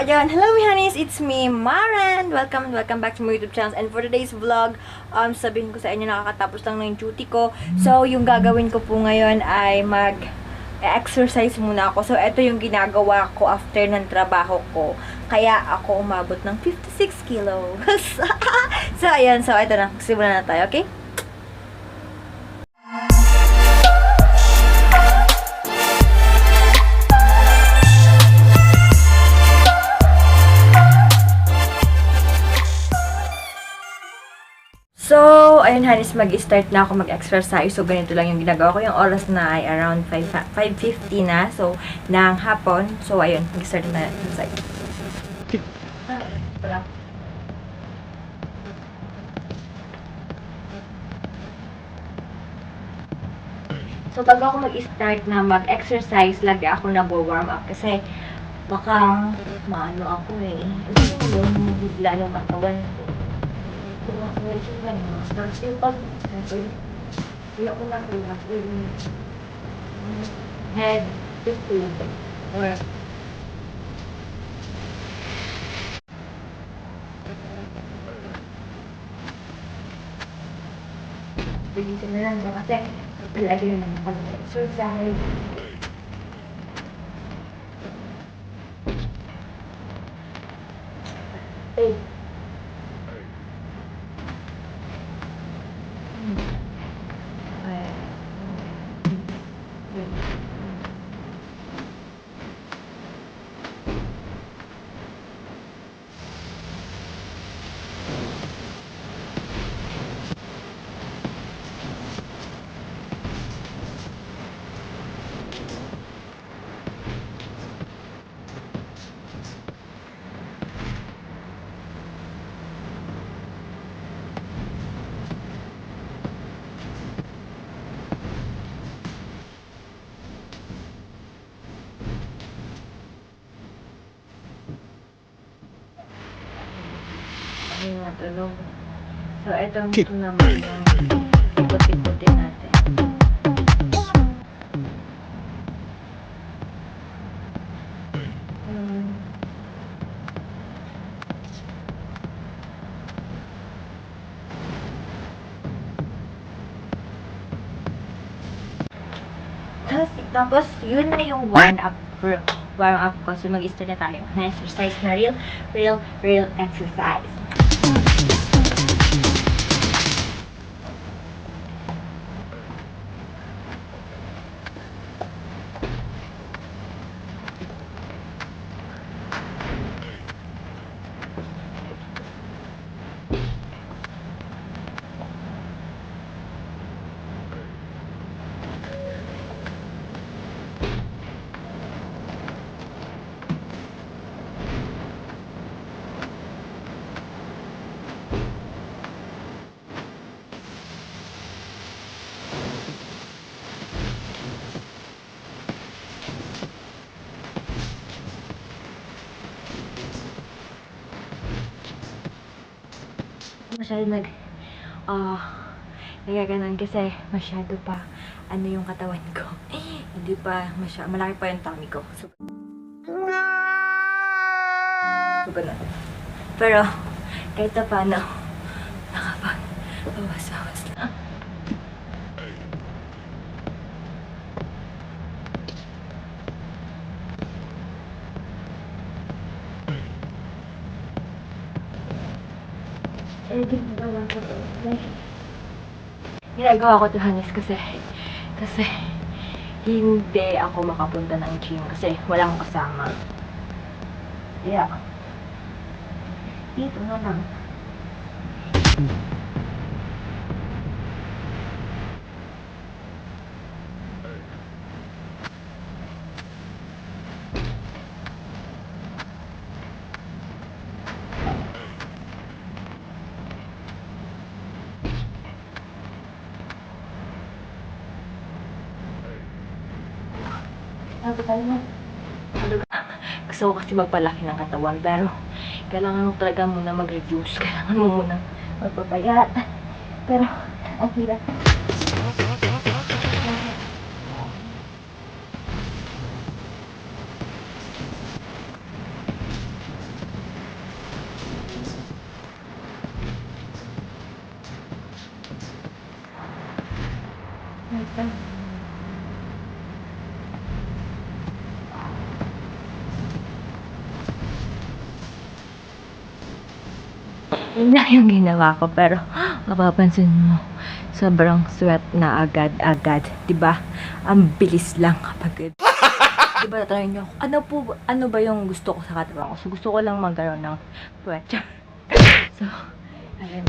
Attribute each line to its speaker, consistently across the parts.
Speaker 1: ayun. Hello, my honeys. It's me, Maren. Welcome back to my YouTube channel. And for today's vlog, sabihin ko sa inyo, nakakatapos lang ng duty ko. So, yung gagawin ko po ngayon ay mag-exercise muna ako. So, ito yung ginagawa ko after ng trabaho ko. Kaya ako umabot ng 56 kilos. So, ayun. So, ito na. Simulan na tayo, okay? So, ayun hanis, mag-start na ako mag-exercise. So, ganito lang yung ginagawa ko. Yung oras na ay around 5:50 na. So, ng hapon. So, ayun, mag-start na inside. So, bago ako mag-start na mag-exercise, lagi ako nag-warm up. Kasi, baka maano ako eh. Yung bigla yung katawan ko. Tapos yung pag hindi ako nakuha yung head to food or bigitin na lang ba kasi lagi naman mag-exercise. Eh, ayun natulog. So, ito naman yung ikot-ikotin natin. Tapos, yun na yung warm up ko. So, mag-start na tayo. Na-exercise na real exercise. Masyado nagaganon kasi masyado pa ano yung katawan ko. Hindi pa malaki pa yung tummy ko. So ganun. Pero kahit na paano nakapag-bawas-bawas lang. Ginagawa ko to Hanes kasi hindi ako makapunta ng gym kasi walang kasama. Yeah. Dito na lang. Gusto ko kasi magpalaki ng katawan pero kailangan mo talaga muna mag-reduce. Kailangan mo muna magpapayat. Pero ang hirap. Yun lang yung ginawa ko, pero mapapansin mo, sobrang sweat na agad-agad, 'di ba? Ang bilis lang kapag 'di ba tatanungin niyo, ano ba yung gusto ko sa katawan ko? So, gusto ko lang magkaroon ng puwet. So, ayun.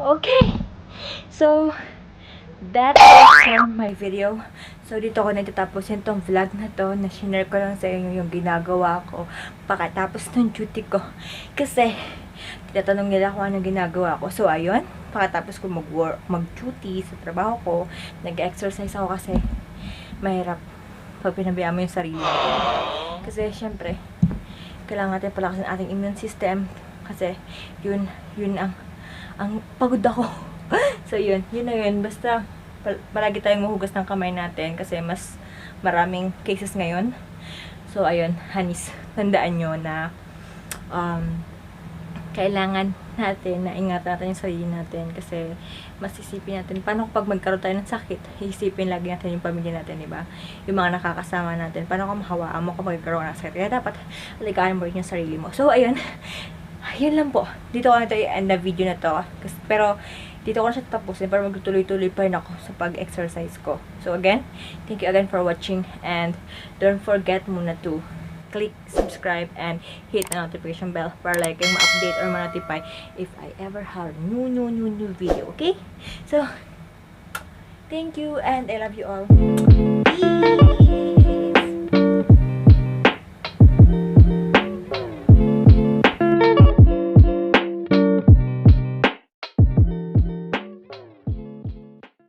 Speaker 1: Okay. So, that is for my video. So, dito ko natatapusin tong vlog na to, na shinare ko lang sa inyo yung ginagawa ko pagkatapos ng duty ko. Kasi, tinatanong nila kung ano ginagawa ko. So, ayun, pagkatapos ko mag-duty sa trabaho ko, nag-exercise ako kasi mahirap pag pinabayaan mo yung sarili mo. Kasi, syempre, kailangan natin palakasin ang ating immune system. Kasi, yun ang pagod ako. So, yun na yun. Basta, palagi tayong mahugas ng kamay natin kasi mas maraming cases ngayon. So, ayun, hanis, tandaan nyo na kailangan natin na ingatan natin yung sarili natin kasi masisipin natin paano kapag magkaroon tayo ng sakit, isipin lagi natin yung pamilya natin, diba? Yung mga nakakasama natin, paano kung mahawaan mo kapag magkaroon ng sakit. Kaya dapat alikaan mo rin yung sarili mo. So, ayun, yun lang po. Dito ko na ito i-end na video na to. Pero, dito ko na siya tapusin para magtuloy-tuloy pa rin ako sa pag-exercise ko. So, again, thank you again for watching and don't forget muna to click subscribe and hit the notification bell para like kayong ma-update or ma-notify if I ever have new video, okay? So, thank you and I love you all. Bye!